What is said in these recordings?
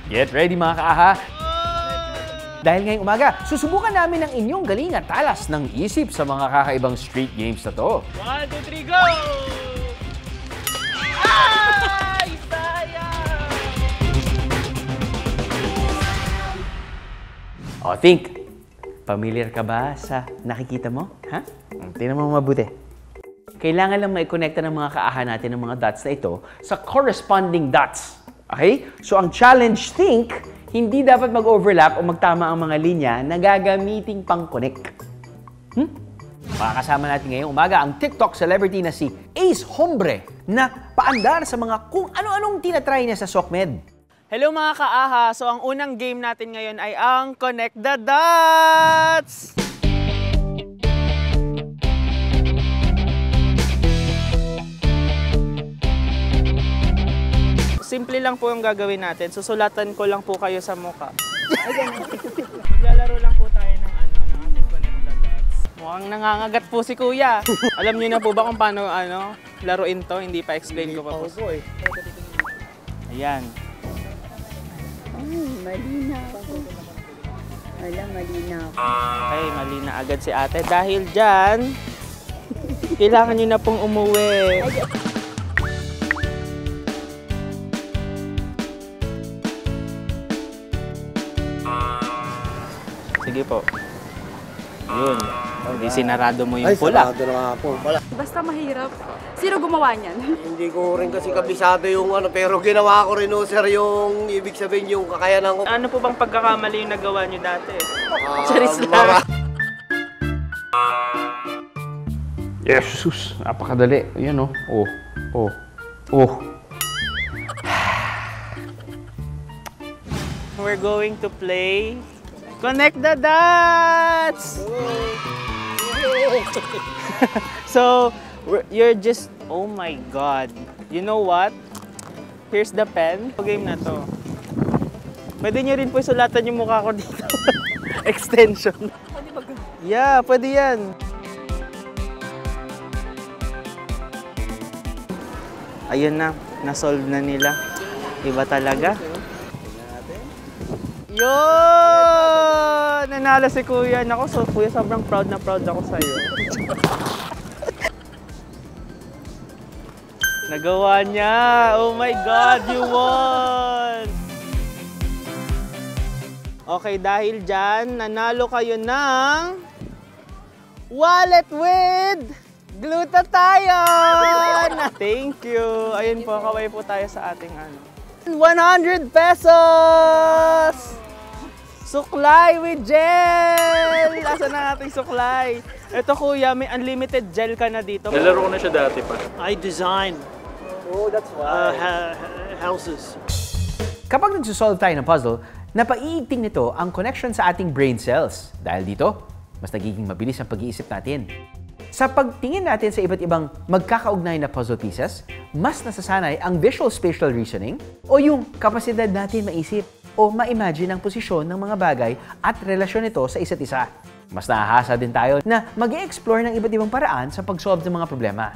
Get ready mga kaaha! Dahil ngayong umaga, susubukan namin ang inyong galing at talas ng isip sa mga kakaibang street games na to. 1, 2, 3, go! Ay! Sayang! O, think. Familiar ka ba sa nakikita mo? Ha? Tingnan mo mabuti. Kailangan lang mai-connecta ng mga kaaha natin ng mga dots na ito sa corresponding dots. Okay? So, ang challenge, think, hindi dapat mag-overlap o magtama ang mga linya na gagamiting pang-connect. Makakasama natin ngayong umaga ang TikTok celebrity na si Ace Hombre na paandar sa mga kung ano-anong tinatry niya sa SOCMED. Hello mga kaaha! So ang unang game natin ngayon ay ang Connect the Dots! Simple lang po yung gagawin natin. Susulatan ko lang po kayo sa mukha. Maglalaro lang po tayo ng ating Connect the Dots. Mukhang nangangagat po si Kuya. Alam niyo na po ba kung paano laruin to? Hindi pa explain ko pa po. Ayan. Malinaw. Wala, malinaw. Okay, mali na agad si ate. Dahil dyan, kailangan nyo na pong umuwi. Sige po. Yun. Hindi sinarado mo yung pula. Sarado na nga po. Basta mahirap. Sino gumawa niyan? Hindi ko rin kasi kabisado yung pero ginawa ko rin sir yung ibig sabihin yung kakayanan ko. Ano po bang pagkakamali yung nagawa nyo dati? Charis lang. Yes, sus. Napakadali. Ayan o. We're going to play Connect the Dots! So, you're just, oh my God. You know what? Here's the pen. Game na to. Pwede nyo rin po sulatan yung mukha ko dito. Extension. Yeah, pwede yan. Ayun na, na-solve na nila. Iba talaga. Yun! Nanalo si Kuya. Naku, Kuya, sobrang proud na proud ako sa'yo. Nagawa niya! Oh my God, you won! Okay, dahil dyan, nanalo kayo ng wallet with glutathione! Thank you! Ayun po, kaway po tayo sa ating 100 pesos! Suklay with gel! Asan na ating suklay? Ito Kuya, may unlimited gel ka na dito. Nalaro ko na siya dati pa. I design houses. Kapag nagsusolve tayo ng puzzle, napaiigting nito ang connection sa ating brain cells. Dahil dito, mas nagiging mabilis ang pag-iisip natin. Sa pagtingin natin sa iba't ibang magkakaugnay na puzzle pieces, mas nasasanay ang visual spatial reasoning o yung kapasidad natin maisip o ma-imagine ang posisyon ng mga bagay at relasyon nito sa isa't isa. Mas nahahasa din tayo na mag-e-explore ng iba't ibang paraan sa pag-solve ng mga problema.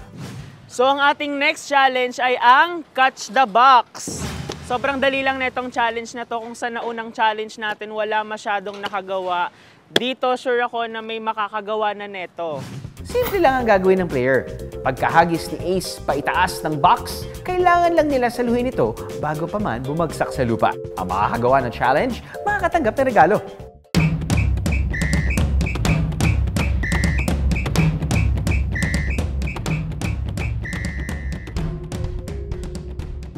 So ang ating next challenge ay ang Catch the Box. Sobrang dali lang na itong challenge na to. Kung sa naunang challenge natin wala masyadong nakagawa, dito sure ako na may makakagawa na neto. Simple lang ang gagawin ng player. Pagkahagis ni Ace paitaas ng box, kailangan lang nila saluhin ito bago pa man bumagsak sa lupa. Ang makakagawa ng challenge, makakatanggap ng regalo.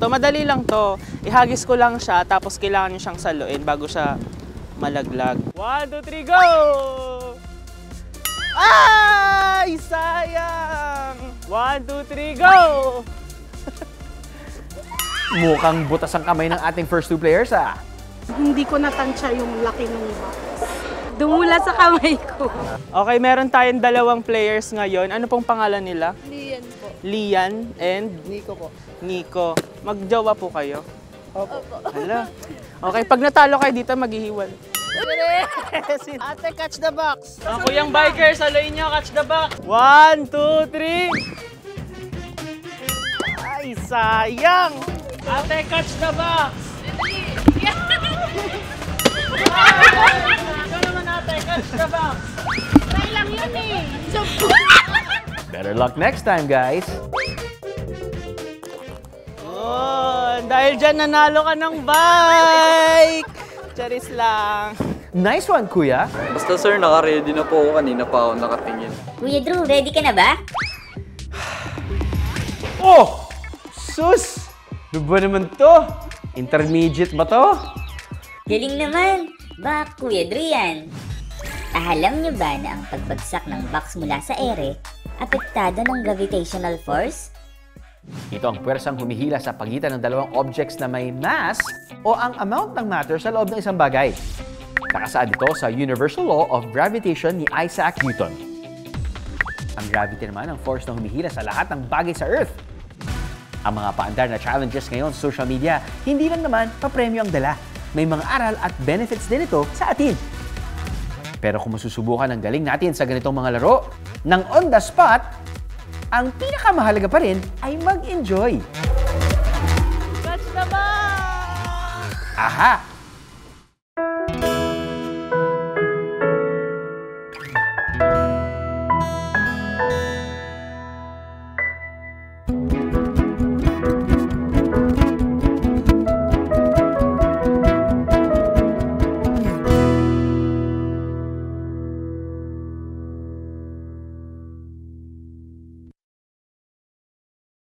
To madali lang to. Ihagis ko lang siya tapos kailangan niyo siyang saluin bago siya malaglag. 1, 2, 3, go! Ay! Sayang! 1, 2, 3, go! Mukhang butas ang kamay ng ating first two players, ah. Hindi ko natansya yung laki ng box. Dumula sa kamay ko. Okay, meron tayong dalawang players ngayon. Ano pong pangalan nila? Lian po. Lian and Nico po. Nico. Magjowa po kayo? Opo. Hala. Okay, pag natalo kayo dito, maghihiwal. Ate, catch the box. Ang kuyang biker, saluin nyo, catch the box. 1, 2, 3. Ay, sayang. Ate, catch the box. Try lang yun eh. Better luck next time, guys. Oh, dahil dyan nanalo ka ng bike! Charis lang. Nice one, kuya. Basta sir, naka-ready na po ako. Kanina pa ako nakatingin. Kuya Drew, ready ka na ba? Oh! Sus! Ano ba naman to? Intermediate ba to? Galing naman! Ba, Kuya Drew yan? Alam niyo ba na ang pagbagsak ng box mula sa ere, apektado ng gravitational force? Ito ang puwersang humihila sa pagitan ng dalawang objects na may mass o ang amount ng matter sa loob ng isang bagay. Nakasaad ito sa Universal Law of Gravitation ni Isaac Newton. Ang gravity naman ang force na humihila sa lahat ng bagay sa Earth. Ang mga paandar na challenges ngayon sa social media, hindi lang naman papremyo ang dala. May mga aral at benefits din ito sa atin. Pero kung masusubukan ang galing natin sa ganitong mga laro, ng on the spot, ang pinakamahalaga pa rin ay mag-enjoy. Catch the ball! Aha!